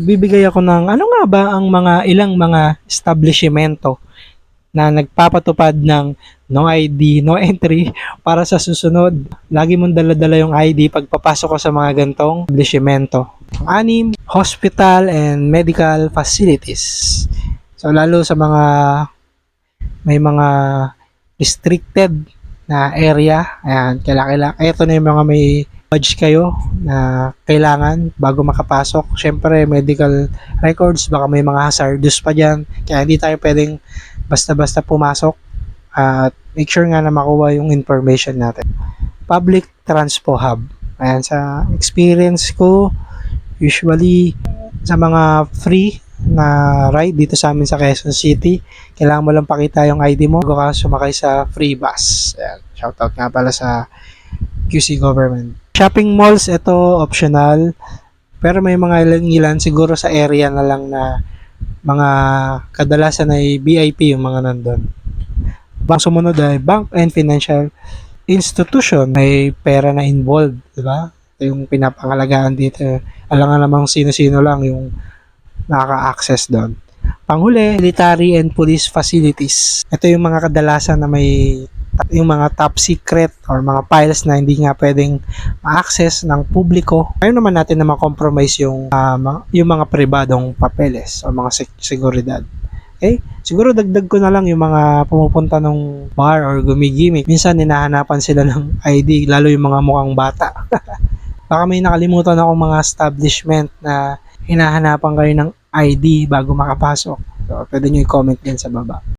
Bibigay ako ng ano nga ba ang ilang mga establishmento na nagpapatupad ng no ID, no entry para sa susunod. Lagi mong dala-dala yung ID pag papasok ko sa mga gantong establishmento. 6, hospital and medical facilities. So lalo sa may mga restricted na area, ayan, kailangan. Ito na yung mga may badge kayo na kailangan bago makapasok. Syempre, medical records, baka may mga hazardous pa dyan. Kaya hindi tayo pwedeng basta-basta pumasok. At make sure nga na makuha yung information natin. Public Transpo Hub. Ayan, sa experience ko, usually sa mga free na ride dito sa amin sa Quezon City, kailangan mo lang pakita yung ID mo bago ka sumakay sa free bus. Ayan, shoutout nga pala sa QC Government. Shopping malls, ito optional. Pero may mga ilan siguro sa area na lang na mga kadalasan ay VIP yung mga nandun. Sumunod ay bank and financial institution. May pera na involved, di ba? Ito yung pinapangalagaan dito. Alam nga namang sino-sino lang yung nakaka-access doon. Panghuli, military and police facilities. Ito yung mga kadalasan na may yung mga top secret or mga files na hindi nga pwedeng ma-access ng publiko. Ayaw naman natin na ma-compromise yung mga pribadong papeles o mga seguridad. Okay? Siguro dagdag ko na lang yung mga pumupunta ng bar or gumigimik. Minsan hinahanapan sila ng ID, lalo yung mga mukhang bata. Baka may nakalimutan akong mga establishment na hinahanapan kayo ng ID bago makapasok. So, pwede nyo i-comment din sa baba.